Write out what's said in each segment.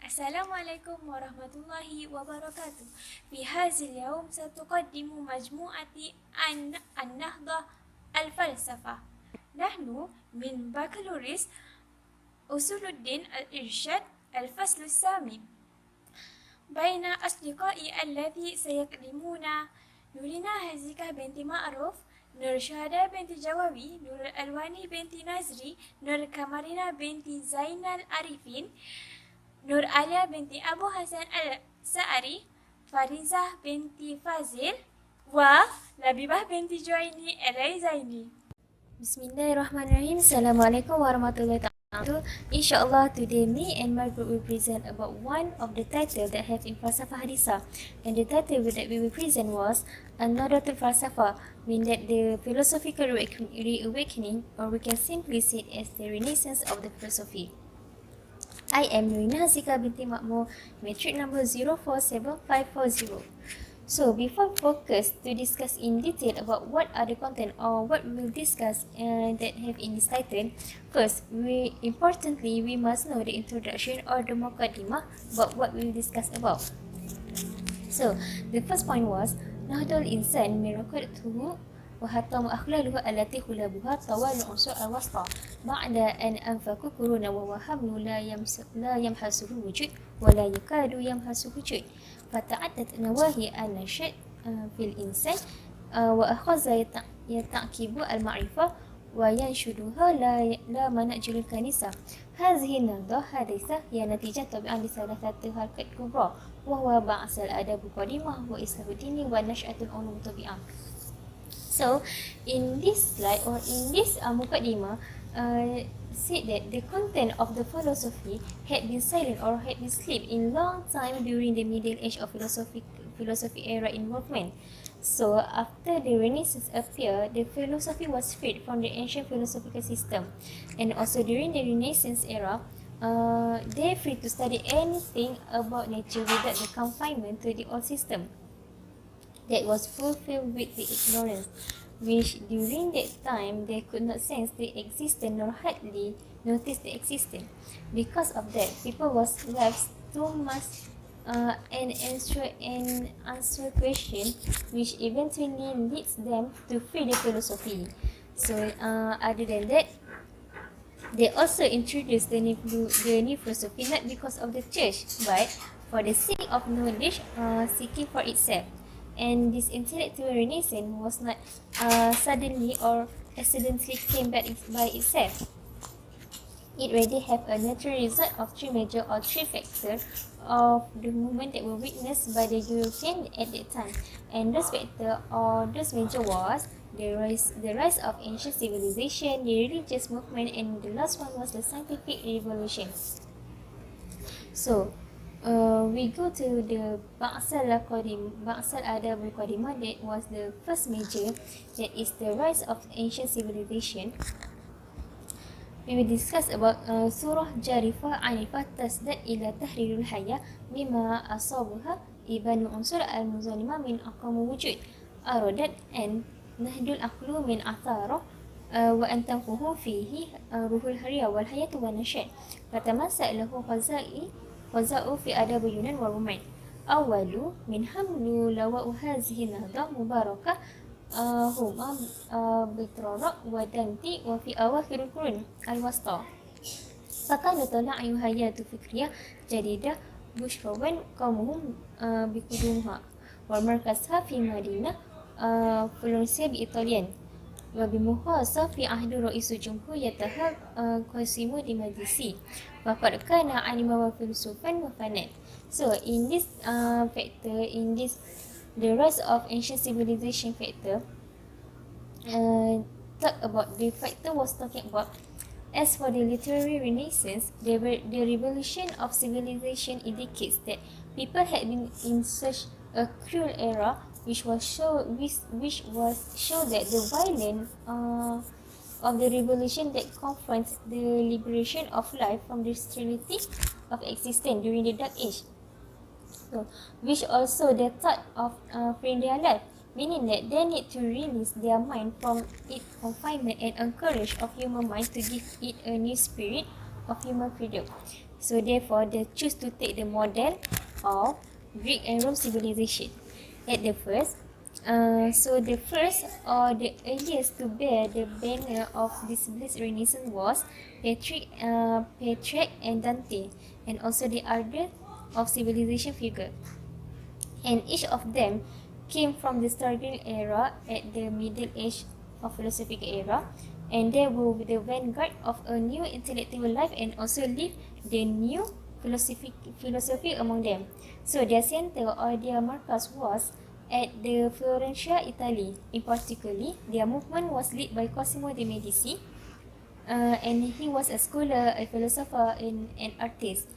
Assalamualaikum warahmatullahi wabarakatuh. في هذا اليوم ستقدم مجموعة النهضة الفلسفة. نحن من بكالوريوس أصول الدين الإرشاد الفصل الثامن. بين أصدقائي الذي سيقدمون نورنا هزيكة بنت معروف، نور شهادة بنت جوابي، نور الألواني بنت نزري، نور كمارينا بنت زين العارفين، نور آليا بنت أبو حسن السعري، فاريزة بنت فازل، ولبيبة بنت جويني الريزيني. Bismillahirrahmanirrahim. Assalamualaikum warahmatullahi wabarakatuh. Inshallah, today me and my group will present about one of the title that have in Falsafah Hadithah. And the title that we will present was Another Falsafah, mean that the philosophical reawakening, or we can simply say it as the renaissance of the philosophy. I am Nuina Hasika binti Makmur, metric number 047540. So, before focus to discuss in detail about what are the content or what we will discuss that have in this title, first, importantly, we must know the introduction or the muqaddimah about what we will discuss about. So, the first point was, Nahdul Insan Mirakatuhu وحتى أخلاله التي خلابها طوال العنصر الوسطى بعد أن أنفقوا قرونا ووهموا لا يمحسه وجود ولا يكاد يمحسه وجود فتعدت نواهي النشأ في الإنسان وأخذ يتعقب المعرفة وينشدها لا منأجل الكنيسة. هذه النهضة حادثة هي نتيجة طبعا لثلاثة حركات كبرى وهو بعث الأدب القديمة وإصلاح الدين ونشأة العلوم الطبيعة. So, in this slide or in this muqaddimah, said that the content of the philosophy had been silent or had been sleep in long time during the Middle Age of philosophy era involvement. So, after the Renaissance appeared, the philosophy was freed from the ancient philosophical system, and also during the Renaissance era, they free to study anything about nature without the confinement to the old system that was fulfilled with the ignorance, which during that time they could not sense the existence nor hardly notice the existence. Because of that, people was left too much an answer question, which eventually leads them to free the philosophy. So, other than that, they also introduced the new philosophy not because of the church, but for the sake of knowledge seeking for itself. And this intellectual renaissance was not suddenly or accidentally came back by itself. It already have a natural result of three major or three factors of the movement that were witnessed by the European at that time. And those factors or those major was the rise of ancient civilization, the religious movement, and the last one was the scientific revolution. So, we go to the Ba'sal Adab al-Qadimah, that was the first major, that is the rise of ancient civilization. We will discuss about surah jarifah anifah tasdad ila tahrirul haya bima asabuha ibanu unsur al-muzalima min aqamu wujud aradat and nahdul aqlu min atharah wa antamfuhu fihi ruhul hariya wal hayatu wa nashad fatamasak lahu khaza'u fi adab Yunan wa Rumain. Awalu min hamlu lawa'u hazihi nahdah mubarakah huma bitrara wa danti wa fi awakhir al-qurun al-wasta. Fakana tala'u hayatu fikriyah jadidah bushrawan qaumuhum bikudumha wa markazha fi Madinah Florence bi Italian wa bimuhasa fi ahdi ra'isul jumhur yataha qasimu di majlisi faqad kana alima wa filsufan wa fanat. So in this factor, in this the rise of ancient civilization factor, talk about the factor was talking about. As for the literary renaissance, the revolution of civilization indicates that people had been in such a cruel era, which was show that the violence of the revolution that confronts the liberation of life from the sterility of existence during the Dark Age. So, which also the thought of freeing their life, meaning that they need to release their mind from its confinement and encourage of human mind to give it a new spirit of human freedom. So therefore, they choose to take the model of Greek and Rome civilization. At the first, so the first or the earliest to bear the banner of this blessed Renaissance was Petrarch and Dante, and also the other of civilization figure. And each of them came from the starting era at the Middle Age of philosophical era, and they were the vanguard of a new intellectual life and also lead the new philosophy among them. So their center or their markaz was at the Florentia, Italy. In particular, their movement was led by Cosimo de Medici, and he was a scholar, a philosopher, and an artist.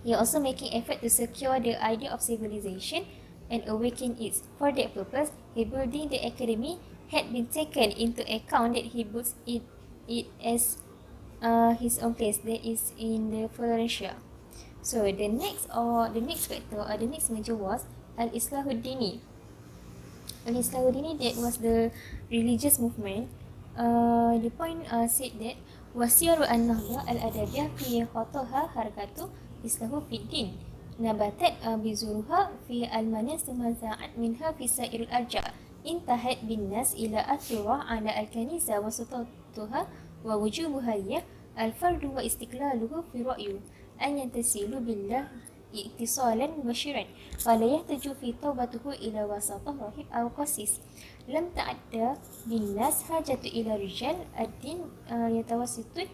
He also making effort to secure the idea of civilization and awaken it. For that purpose, he building the academy had been taken into account that he built it as his own place, that is in the Florentia. So the next factor or the next major was Al-Islahuddini. Al-Islahuddini, that was the religious movement. The point said that وسير النهضة الأدبية في خطها حركة إصلاح في الدين نبتت بذورها في ألمانيا ثم زاعت منها في سائر الأرجاء انتهت بالناس إلى الثورة على الكنيسة وسلطتها ووجوبها هي الفرد واستقلاله في رأيه أن يتصل بالله اتصالا مباشرا ولا يحتاج في توبته إلى وساطة راهب أو قسيس لم تعد بالناس حاجة إلى رجال الدين يتوسطون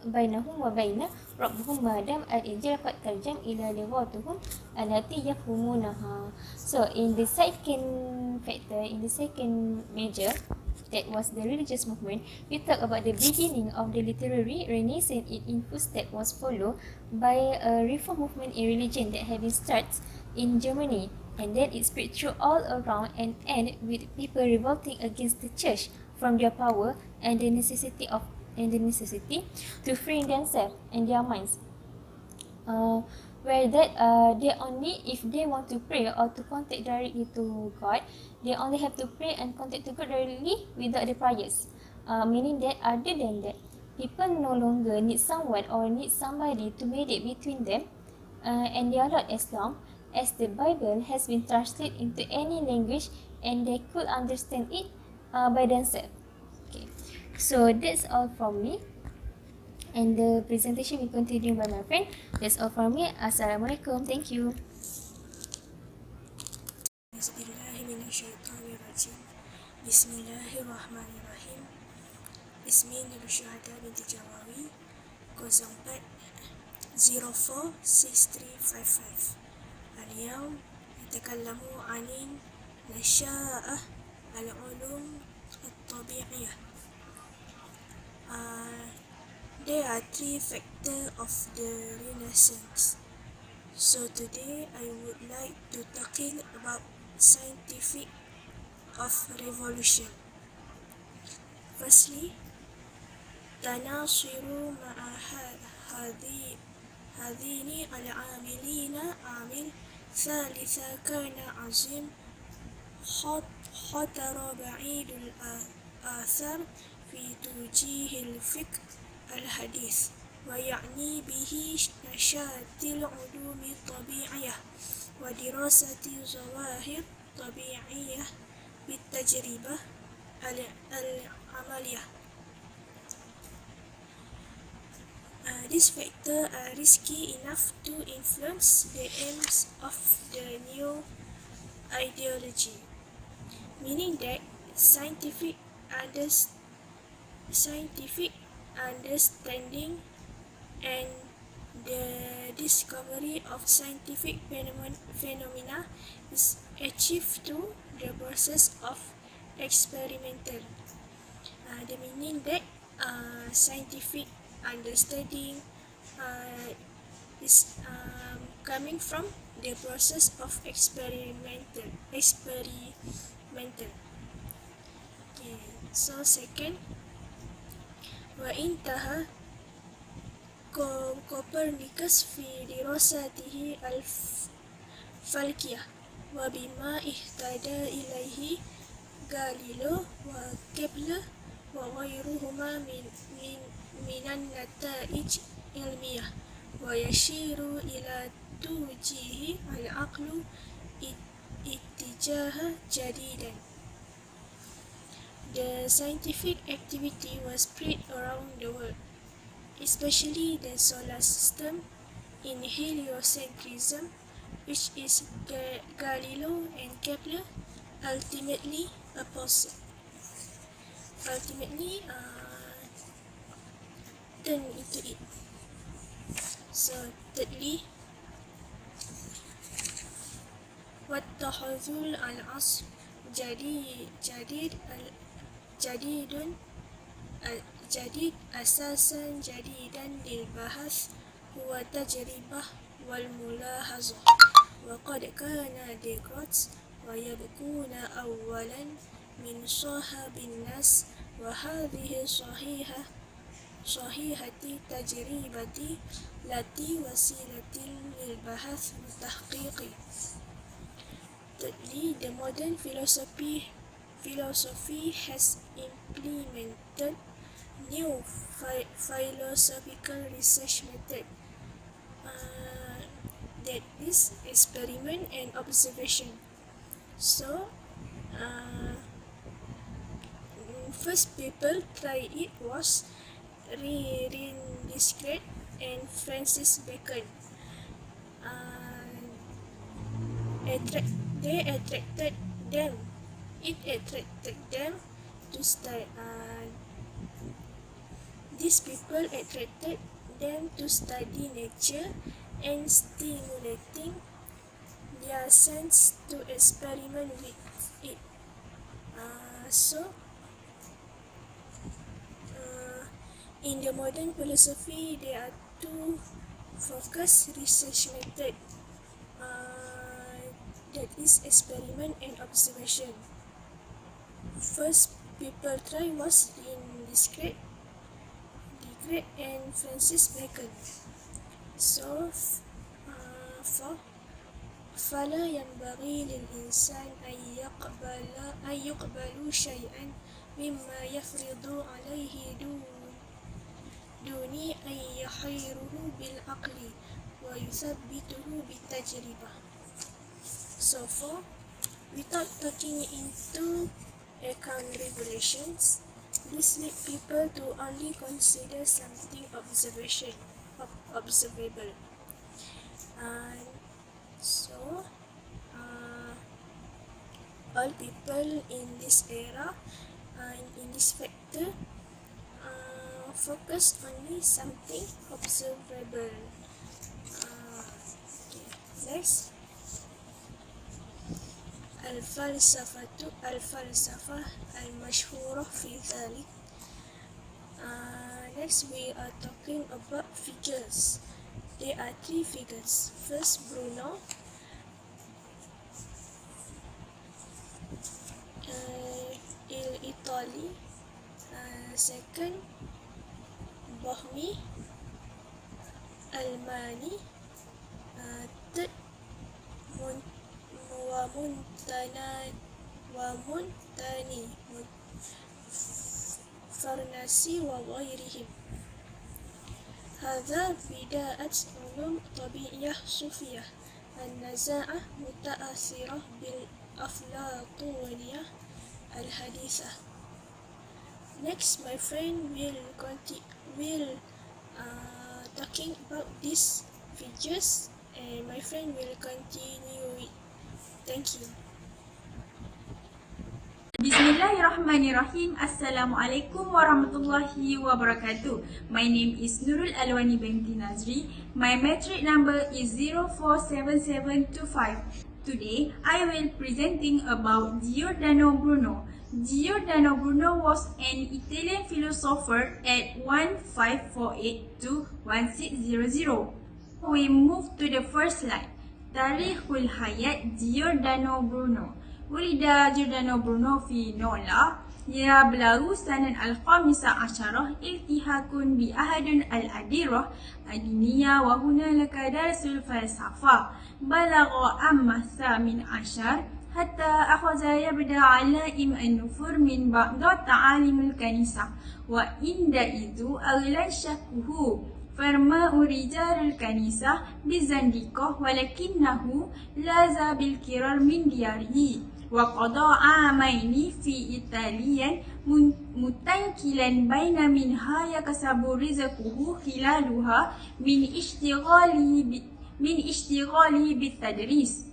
بينهم وبين ربهم ما دام الإنجيل قد ترجم إلى لغاتهم التي يفهمونها. So in the second factor, in the second major, that was the religious movement, we talk about the beginning of the literary renaissance. In footstep was followed by a reform movement in religion that had been started in Germany, and then it spread through all around and ended with people revolting against the church from their power and the necessity to free themselves and their minds. Where that they only, if they want to pray or to contact directly to God, they only have to pray and contact to God directly without the prayers. Meaning that other than that, people no longer need someone or need somebody to mediate between them and their Lord, as long as the Bible has been translated into any language and they could understand it by themselves. Okay, so that's all from me. And the presentation will continue by my friend. That's all from me. Assalamualaikum. Thank you. Bismillahirrahmanirrahim. Ismi Nur Syuhada binti Jawawi 046355. اليوم نتكلم عن نشأة العلوم الطبيعية. There are three factors of the Renaissance. So today I would like to talking about scientific of revolution. Firstly, تناصر مع هذين العاملين عامل ثالثة كان عظيم خطر بعيد الآثار في توجيه الفكر الحديث ويعني به نشاط العلوم الطبيعية ودراسة ظواهر طبيعية بالتجربة العملية. These factors are risky enough to influence the aims of the new ideology, meaning that scientific understanding and the discovery of scientific phenomena is achieved through the process of experimental. The meaning that scientific understanding is coming from the process of experimental. Okay. So second, وانتهى كوبرنيكوس في دراسته الفلكية وبما اهتدى إليه غاليليو وكيبلر وغيرهما من النتائج علمية ويشير إلى توجيه العقل اتجاه جديد. The scientific activity was spread around the world, especially the solar system, in heliocentrism, which is Galileo and Kepler ultimately opposed. Turn into it. So thirdly, واتخذوا العصر جديد أساسا جديدا للبحث هو التجربة والملاحظة. وقد كان ديكارت ويبكون أولا من صاحب الناس، وهذه صحيحة التجربة التي وسيلة للبحث والتحقيق. Thirdly, the modern philosophy has implemented new philosophical research method, that is experiment and observation. So, first people try it was Reawakening and Francis Bacon. It attracted them to study. These people attracted them to study nature and stimulating their sense to experiment with it. In the modern philosophy, there are two focused research methods, that is experiment and observation. First people try was in Descartes and Francis Bacon. So, فلا ينبغي للإنسان أن يقبل شيئا مما يفرض عليه دون أن يحيره بالعقل ويثبته بالتجربة. So far, without talking into account regulations, this leads people to only consider something observable. All people in this era and in this factor focus only something observable. Next, الفلسفة المشهورة في ذلك. Next, we are talking about figures. There are three figures. First, Bruno. Italy. Second, Bohmi. Almani. Third, Muntani Farnasi وغيرهم. هذا بداية علوم طبيعية صوفية. النزاعة متأثرة بالأفلاطونية الحديثة. Next, my friend will talking about these figures, and my friend will continue it. Thank you. Bismillahirrahmanirrahim. Assalamualaikum warahmatullahi wabarakatuh. My name is Nurul Alwani binti Nazri. My metric number is 047725. Today, I will presenting about Giordano Bruno. Giordano Bruno was an Italian philosopher at 1548 to 1600. We move to the first slide. Tarikhul Hayat Giordano Bruno. ولد جوردانو برونو في نولا يبلغ سنة 15 التحاق بأحد الأديرة الدينية وهنالك درس الفلسفة. بلغ أما 18 حتى أخذ يبدأ علائم النفور من بعض تعاليم الكنيسة، وعندئذ أغلى شكه فرماء رجال الكنيسة بالزندقة ولكنه لاذ بالكرار من دياره وقضى عامين في إيطاليا متنقلا بين منها يكسب رزقه خلالها من اشتغاله بالتدريس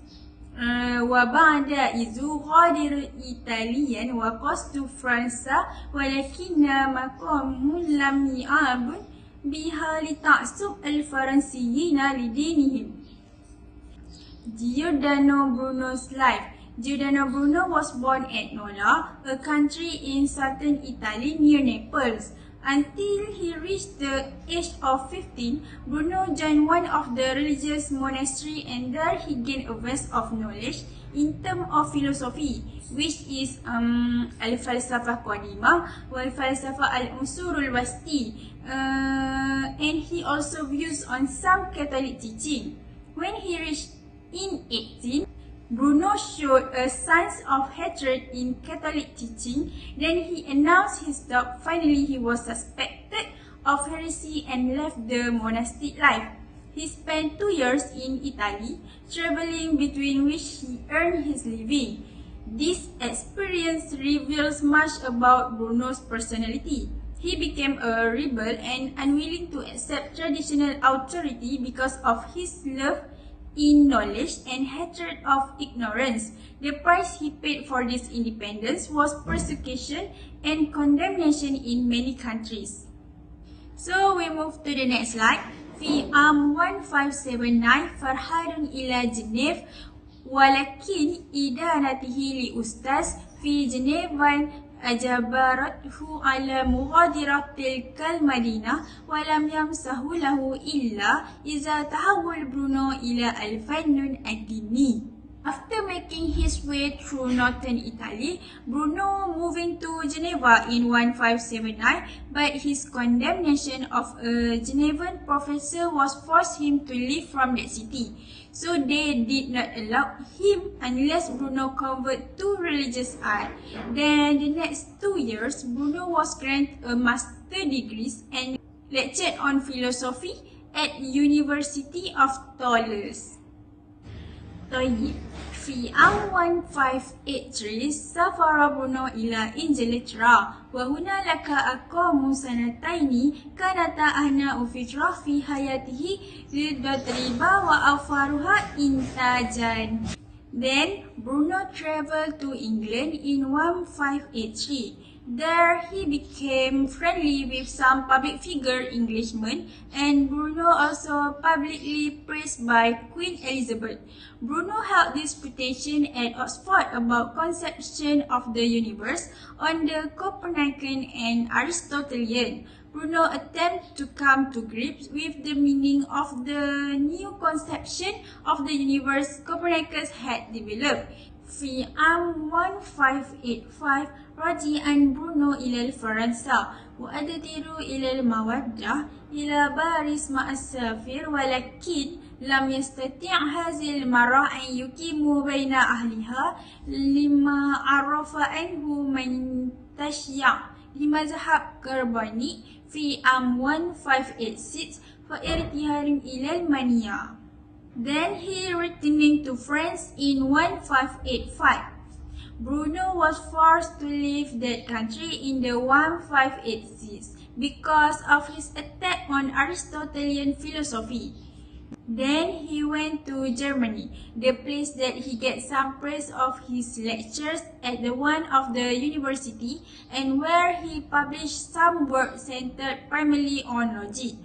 وبعد إذ غادر إيطاليا وقصد فرنسا ولكن مقام لم يعب بها لتعصب الفرنسيين لدينهم. Giordano Bruno's life. Giordano Bruno was born at Nola, a country in southern Italy near Naples. Until he reached the age of 15, Bruno joined one of the religious monasteries and there he gained a vast of knowledge in terms of philosophy, which is Al-Falsafah Qadimah wal-Falsafah al-Usurul Wasti, and he also views on some Catholic teaching. When he reached in 18, Bruno showed a sense of hatred in Catholic teaching. Then he announced his doubt. Finally, he was suspected of heresy and left the monastic life. He spent 2 years in Italy, traveling between which he earned his living. This experience reveals much about Bruno's personality. He became a rebel and unwilling to accept traditional authority because of his love in knowledge and hatred of ignorance. The price he paid for this independence was persecution and condemnation in many countries. So we move to the next slide. في عام 1579 فرحان إلى جنيف ولكن إدانته لأستاذ في جنيف أجبرته على مغادرة تلك المدينة ولم يمسه له إلا إذا تحول برونو إلى الفنون الديني. After making his way through northern Italy, Bruno moving to Geneva in 1579, but his condemnation of a Genevan professor was forced him to leave from that city. So they did not allow him unless Bruno converted to religious art. Then the next 2 years, Bruno was granted a master degree and lectured on philosophy at University of Toulouse. في عام 1583 سافر برونو إلى إنجلترا وهنالك أقام سنتين كانتا أهناء فترة في حياته للتدريب وأوفرها إنتاجا. Then Bruno traveled to England in 1583. There he became friendly with some public figure Englishmen and Bruno also publicly praised by Queen Elizabeth. Bruno held disputation at Oxford about conception of the universe on the Copernican and Aristotelian. Bruno attempted to come to grips with the meaning of the new conception of the universe Copernicus had developed. في عام 1585 رجع برونو إلى فرنسا وأدتر إلى المودة إلى باريس مع السفير ولكن لم يستطيع هذه المرة أن يقيم بين أهلها لما عرف أنه من تشيع لمذهب كرباني في عام 1586 فارتحال إلى المانيا. Then he returning to France in 1585. Bruno was forced to leave that country in the 1586 because of his attack on Aristotelian philosophy. Then he went to Germany, the place that he gets some praise of his lectures at the one of the university and where he published some work centered primarily on logic.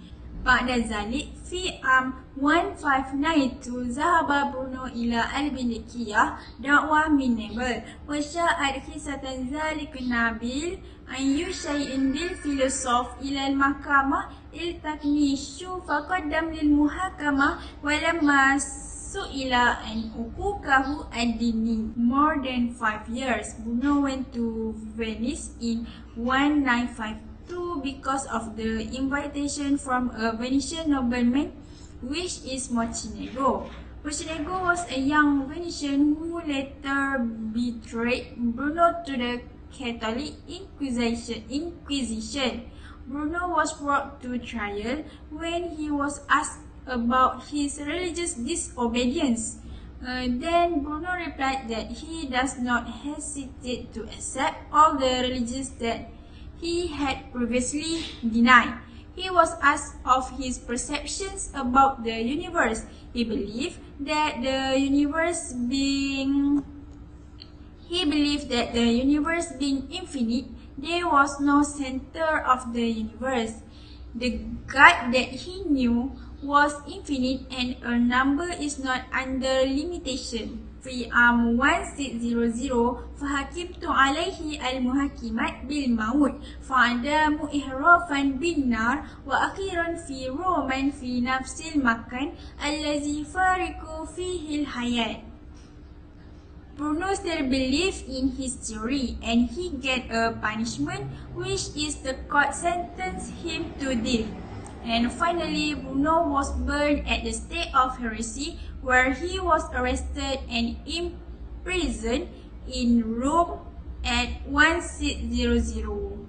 بعد ذلك في عام 1592 ذهب برونو إلى البندقية دعوة من نابل وشاءت خصة ذلك النبيل أي شيء بالفيلسوف إلى المحكمة التكنيش فقدم للمحاكمة ولما سئل عن حقوقه الديني. More than 5 years, Bruno went to Venice in 1952 because of the invitation from a Venetian nobleman, which is Mocenigo. Mocenigo was a young Venetian who later betrayed Bruno to the Catholic Inquisition. Bruno was brought to trial when he was asked about his religious disobedience. Then Bruno replied that he does not hesitate to accept all the religions that he had previously denied. He was asked of his perceptions about the universe. He believed that the universe being infinite, there was no center of the universe. The God that he knew was infinite and a number is not under limitation. في عام 1600 فحكمت عليه المحكمات بالموت فعدم إحرافا بالنار وأخيرا في روما في نفس المكان الذي فارق فيه الحياة. Bruno still believed in his theory and he get a punishment which is the court sentenced him to death. And finally, Bruno was burned at the stake of heresy where he was arrested and imprisoned in Rome at 1600.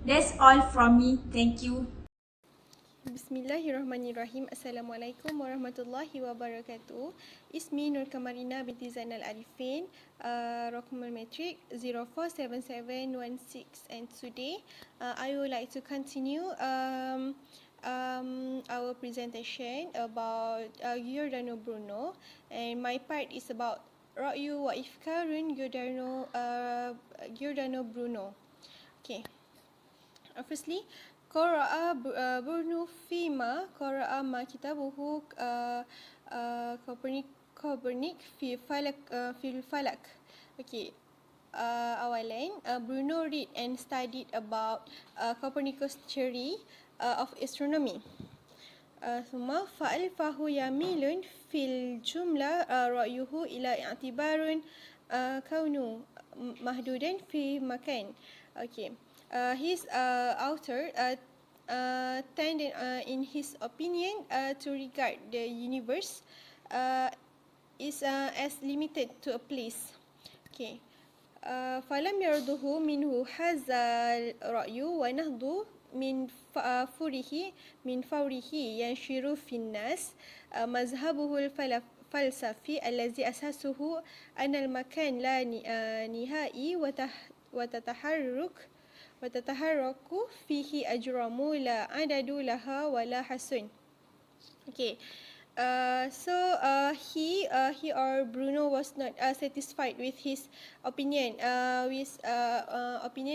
That's all from me. Thank you. Bismillahirrahmanirrahim. Assalamualaikum warahmatullahi wabarakatuh. Ismi Nur Kamarina binti Zainal Arifin, Rockmal Matric 047716, and today I would like to continue our presentation about Giordano Bruno, and my part is about Ra'yu wa Ifkarun Giordano Bruno. Okay. Firstly, قرأ برنو فيما قرأ ما كتابه كوبرنيك في الفلك. Okay. Awalan, Bruno read and studied about Copernicus' theory of astronomy. ثم فألفه يميل في الجملة رأيه إلى اعتبار كونه محدودا في مكان. Okay. His author tended in his opinion to regard the universe is as limited to a place. Okay. فلم يرده منه هذا الرأي ونهض من فوره ينشر في الناس مذهبه الفلسفي الذي أساسه أن المكان لا نهائي وتتحرك فيه أجرام لا عدد لها ولا حسن. Okay. He or Bruno was not satisfied with his opinion,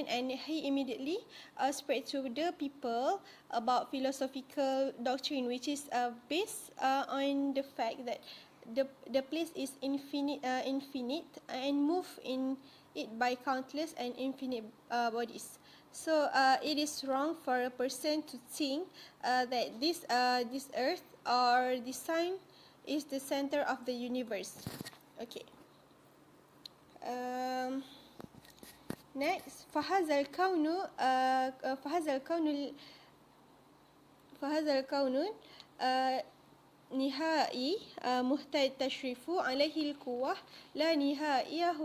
and he immediately spread to the people about philosophical doctrine, which is based on the fact that the place is infinite and move in it by countless and infinite bodies. So it is wrong for a person to think that this earth or this sun is the center of the universe. Okay. Next, فهذا الكون نهائي محتاج تشريف عليه القوة لا نهائية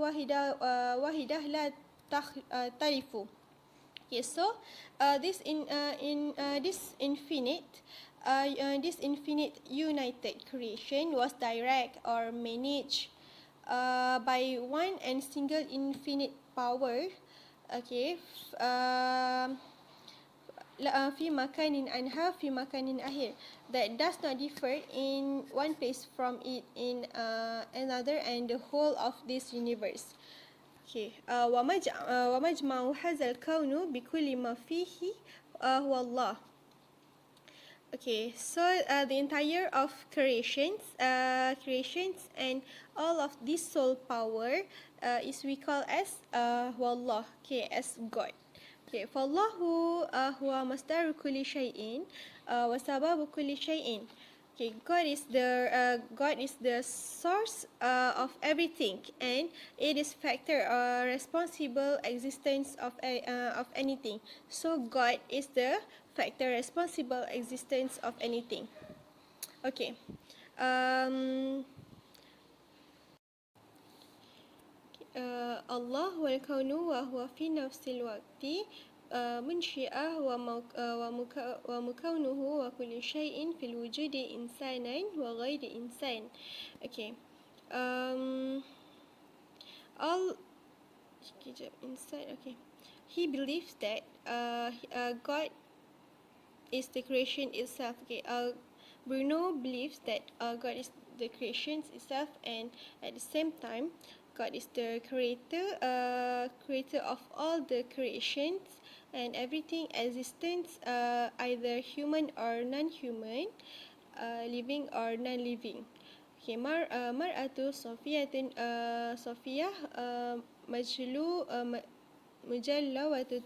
واحدة لا تختلف. Okay, so this infinite united creation was direct or managed by one and single infinite power. Okay, في مكان عنها في مكان آخر, that does not differ in one place from it in another, and the whole of this universe. Okay. ومجمع هذا الكون بكل ما فيه هو الله. Okay, so the entire of creations and all of this soul power is we call as Allah. Okay, as God. Okay, فالله هو مصدر كل شيء وسبب كل شيء. Okay, God is the source of everything, and it is factor or responsible existence of anything. So God is the factor responsible existence of anything. Okay. Allah wal kaunu wa huwa fi nafsil waqti منشئة ومكونه وكل شيء في الوجود إنسانا وغير إنسان. Okay. All inside. Okay. He believes that God is the creation itself. Okay. Bruno believes that God is the creation itself, and at the same time, God is the creator of all the creations and everything existence, either human or non-human, living or non-living. Okay, mar'atu Sofiyatun Sofiyah mujallawatu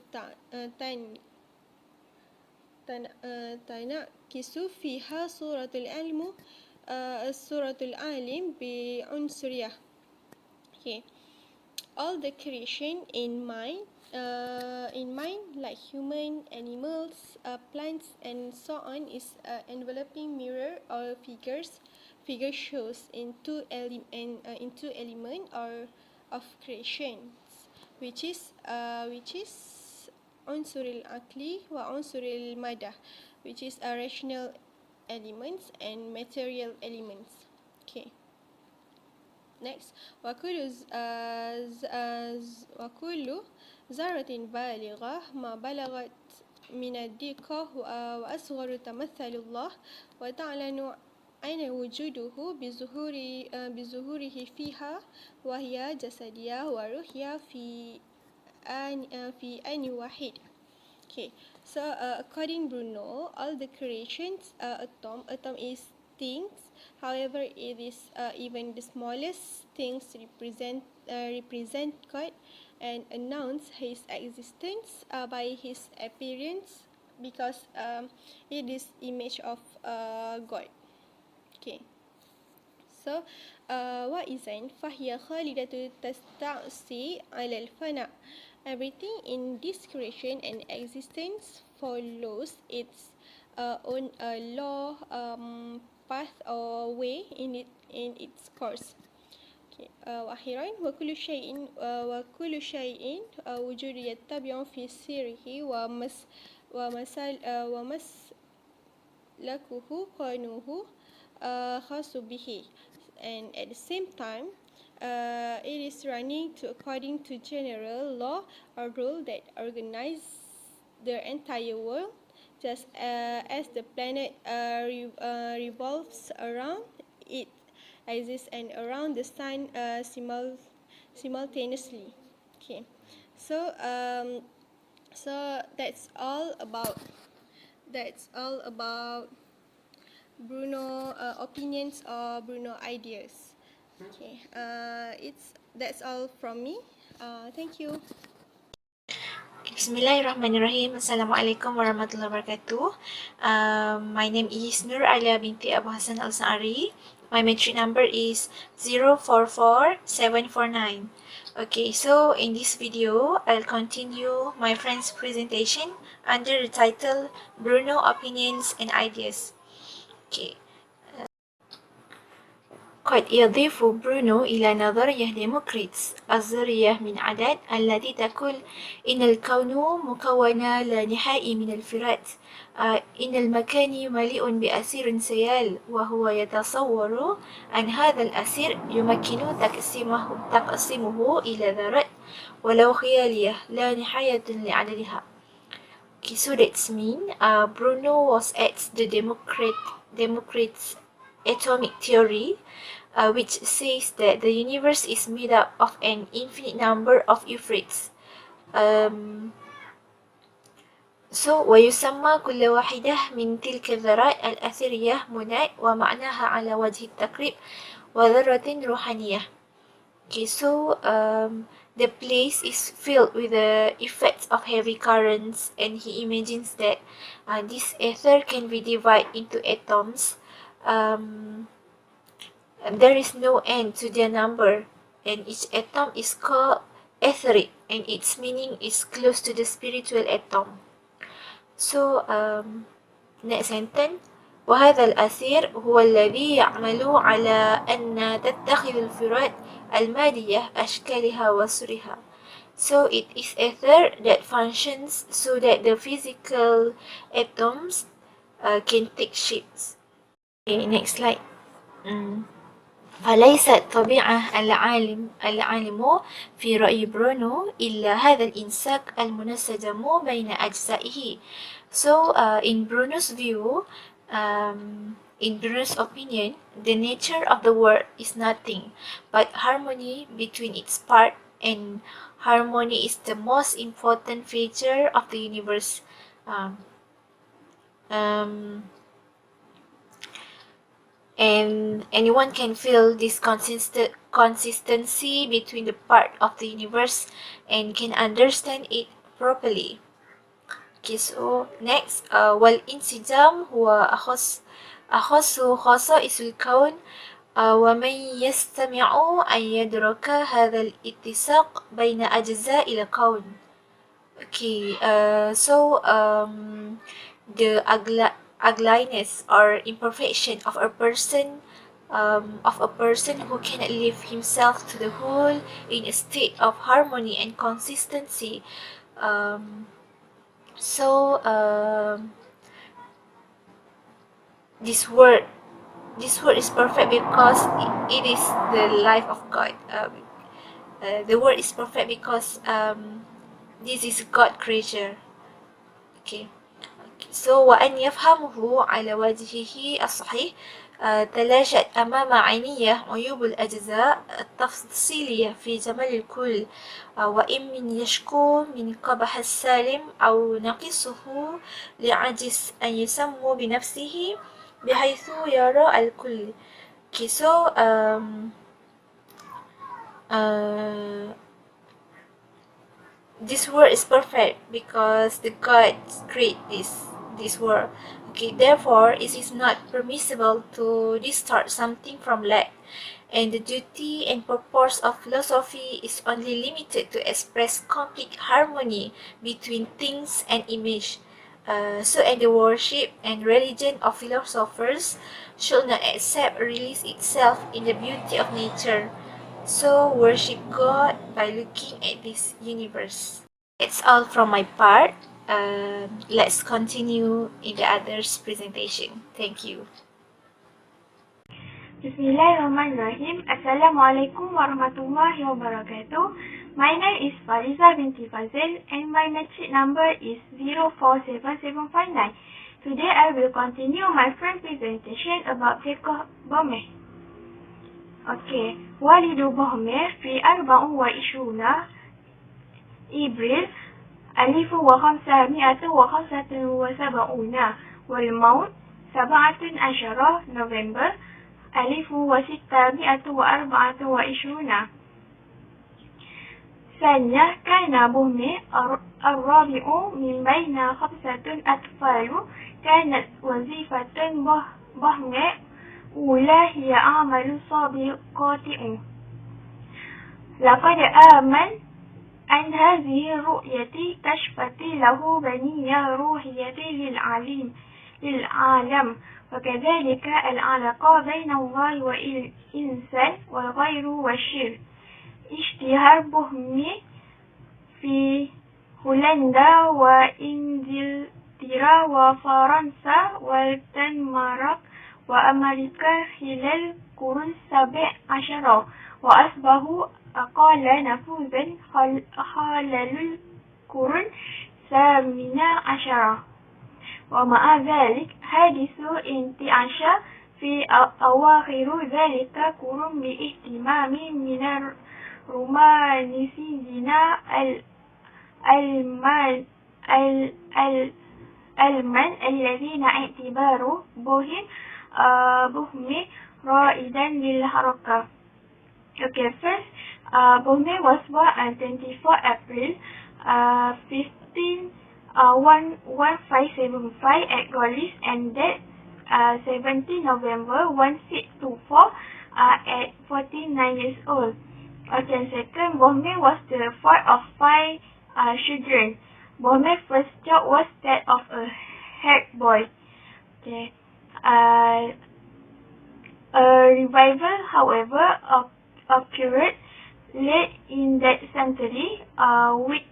تنعكس فيها صورة العالم بعنصرية. Okay. All the creation in mind, like human, animals, plants, and so on, is enveloping mirror or figure shows into element or of creations, which is unsur al-aqli wa unsur al-madah, which is rational elements and material elements. Okay. Next, وكل ذرة بالغة ما بلغت من الدقة وأصغر تمثل الله وتعلن أين وجوده بظهوره فيها وهي جسدية وروحية في آن واحد. Okay, so according Bruno, all the creations atom is things. However, it is even the smallest things represent God and announce His existence by His appearance, because it is image of God. Okay. So, وإذن فهي خالدة تستعصي على الفناء. Everything in this creation and existence follows its own law, path or way in its course. Okay. وأخيرا وكل شيء وجود يتبع في سيره ومسلكه قانونه خاص به. And at the same time, it is running according to general law or rule that organize the entire world, just as the planet revolves around it axis and around the sun simultaneously. Okay, so that's all about Bruno opinions or Bruno ideas. Okay, that's all from me. Thank you. Bismillahirrahmanirrahim. Assalamualaikum warahmatullahi wabarakatuh. My name is Nur Alia binti Abu Hassan Al-Sa'ari. My matric number is 044749. Okay, so in this video, I'll continue my friend's presentation under the title Bruno Opinions and Ideas. Okay. قد يضيف برونو إلى نظرية ديموكريتس الظرية من عدد التي تقول إن الكون مكون لا نهائي من الفرات، إن المكان مليء بأسير سيال، وهو يتصور أن هذا الأسير يمكن تقسيمه إلى ذرات ولو خيالية لا نهاية لعددها. Okay, so that's mean Bruno was at the Democrats atomic theory, which says that the universe is made up of an infinite number of ifrits. ويسمى كل واحدة من تلك الذرات الأثرية مناد ومعناها على وجه التقريب وذرة روحانية. Okay, so the place is filled with the effects of heavy currents, and he imagines that this ether can be divided into atoms. There is no end to their number, and each atom is called etheric, and its meaning is close to the spiritual atom. So, next sentence. وهذا الأثير هو الذي يعمل على أن تتخذ الفرات المادية أشكالها وصورها. So it is ether that functions so that the physical atoms can take shapes. Okay, next slide. فليست طبيعة العالم في رأي برونو إلا هذا الإنساق المنسجم بين أجزائه. So in Bruno's view, in Bruno's opinion, the nature of the world is nothing but harmony between its part, and harmony is the most important feature of the universe. And anyone can feel this consistency between the part of the universe and can understand it properly. Okay, so next, والانسجام هو أخص خصائص الكون ومن يستمع أن يدرك هذا الاتساق بين أجزاء الكون. Okay, the ugliness or imperfection of a person who cannot live himself to the whole in a state of harmony and consistency. This word is perfect because it is the life of God. The word is perfect because this is God creature. Okay. So وأن يفهمه على وجهه الصحيح تلاشت أمام عينيه عيوب الأجزاء التفصيلية في جمال الكل وإن من يشكو من قبح السالم أو نقصه لعجز أن يسمو بنفسه بحيث يرى الكل. Okay, so this world is perfect because the God create this world. Okay, therefore it is not permissible to distort something from lack, and the duty and purpose of philosophy is only limited to express complete harmony between things and image. And the worship and religion of philosophers should not accept release itself in the beauty of nature. So worship God by looking at this universe. That's all from my part. Let's continue in the others presentation. Thank you. Bismillahirrahmanirrahim. Assalamualaikum warahmatullahi wabarakatuh. My name is Fariza binti Fazil and my metric number is 047759. Today I will continue my first presentation about fiqh Bomeh. Okay, walidu Bomeh fi 24 إبريل 1575 والموت 17 نوفمبر 1624. ثانية كان بومي الرابع من بين 5 أطفال. كانت وظيفة بومي أولى هي عمل سابقات. لقد آمن أن هذه الرؤية كشفت له بنية روحية للعالم وكذلك العلاقة بين الله والإنسان والغير والشر. اشتهر بومي في هولندا وإنجلترا وفرنسا والدنمارك وأمريكا خلال القرون 17 وأصبح أقل نفوذا خلال القرون 18. ومع ذلك حدث انتعاش في أواخر ذلك القرون باهتمام من الرومانسيين الألمان الذين اعتبروا بومي رائدا للحركة. Okay, first, Bomeh was born on 24 April 1575 at Golis and died 17 November 1624 at 49 years old. Okay, second, Bomeh was the fourth of 5 children. Bomeh's first job was that of a head boy. Okay, a revival, however, occurred late in that century with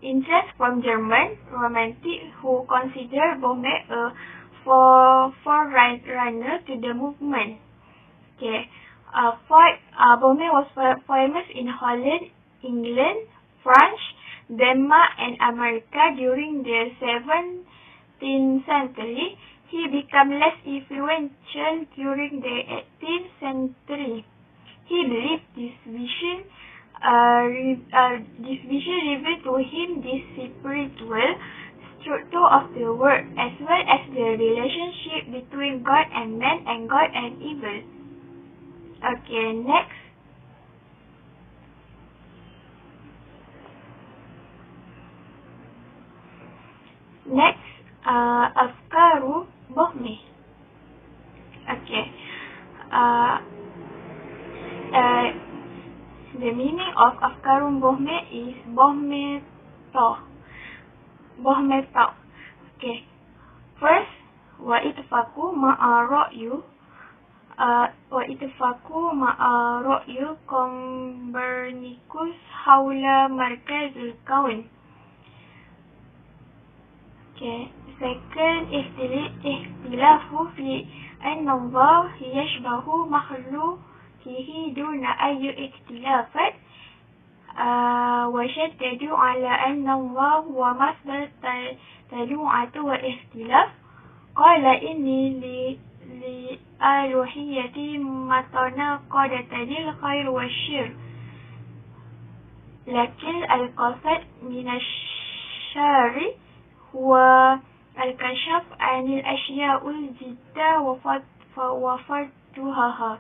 interest from German romantics who consider Bohme a forerunner to the movement. Okay. Bohme was famous in Holland, England, France, Denmark, and America during the 17th century. He became less influential during the 18th century. He believed this vision revealed to him the spiritual structure of the world, as well as the relationship between God and man and God and evil. Okay, next. Next, Afkaru Bohme. Okay. The meaning of Afkarun Bohme is Bohme Tau. Okay. First, وَإِتْفَقُوا مَعَ رَأْيُ كومبرنيكوس حول مركز الكون. Okay. Second, اختلاف في أن الله يشبه مخلوقه دون أي اختلافات وشددوا على أن الله هو مصدر التنوع والاختلاف. قال إني لألوهيتي متناقضتان الخير والشر، لكن القصد من الشر هو الكشف عن الأشياء الجدة وفرضها.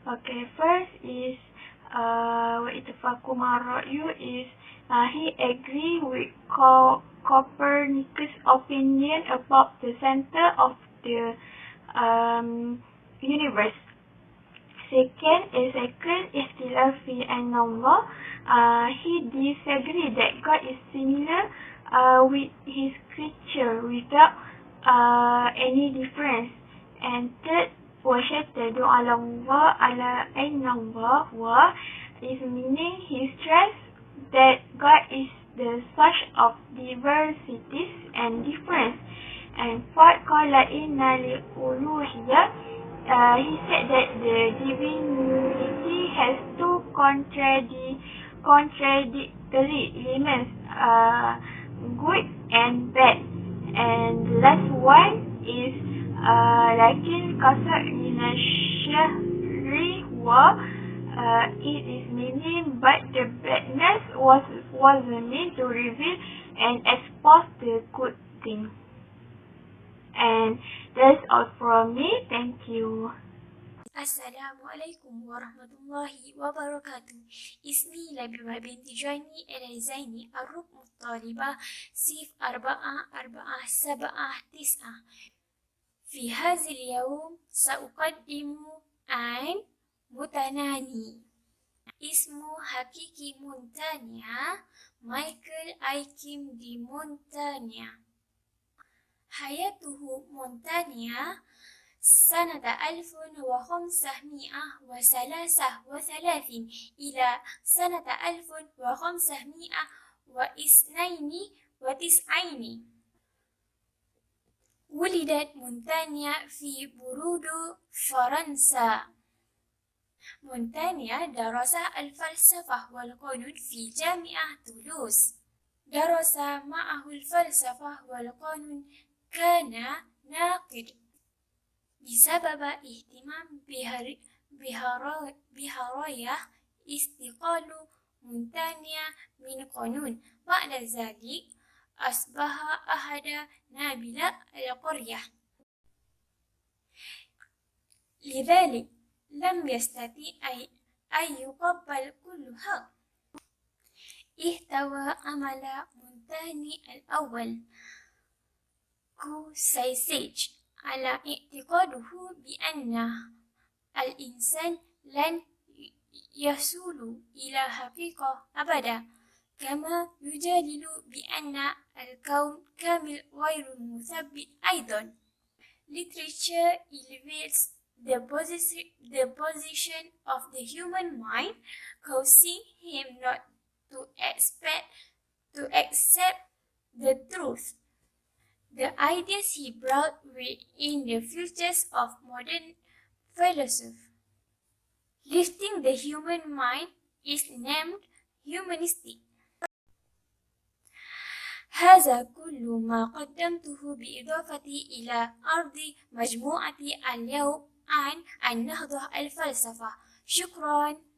Okay, first is وَإِتْفَقُوا مَعَ رَأْيُ is he agreed with Copernicus' opinion about the center of the universe. Second, اختلاف في أن الله he disagreed that God is similar with his creature without any difference. And third, وَشَدَّدُوا عَلَى أَنَّ اللَّهَ هُوَ is meaning he stressed that God is the source of diversities and difference. And fourth, قال إن الألوهية he said that the divinity has two contradictory elements, good and bad. And the last one is لكن قصد من الشر it is meaning but the badness was meant to reveal and expose the good thing. And that's all from me. Thank you. Assalamualaikum warahmatullahi wabarakatuh. اسمي لبيبة بنت جاني العزيني الركن الطالبة صف 447 في هذا اليوم سأقدم عن متناني. اسمه حقيقي مونتانيا مايكل أيكيم دي مونتانيا. حياته مونتانيا سنة 1533 إلى سنة 1592. ولدت مونتانيا في بوردو فرنسا. مونتانيا درس الفلسفة والقانون في جامعة تولوز. درس معه الفلسفة والقانون. كان ناقد. بسبب اهتمام بهراية استقال مونتانيا من قانون. بعد ذلك أصبح أحد نابلة القرية. لذلك لم يستطيع أن يقبل كل حق. احتوى عمل مونتاني الأول كوسيسيج على اعتقاده بأن الإنسان لن يصل إلى حقيقة أبدا، كما يجادل بأن الكون كامل غير مثبت أيضا. Literature elevates the position of the human mind, causing him not to accept the truth. The ideas he brought were in the futures of modern philosophy. Lifting the human mind is named humanistic. هذا كل ما قدمته بإضافتي إلى أرض مجموعة اليوم عن النهضة الفلسفة. شكراً.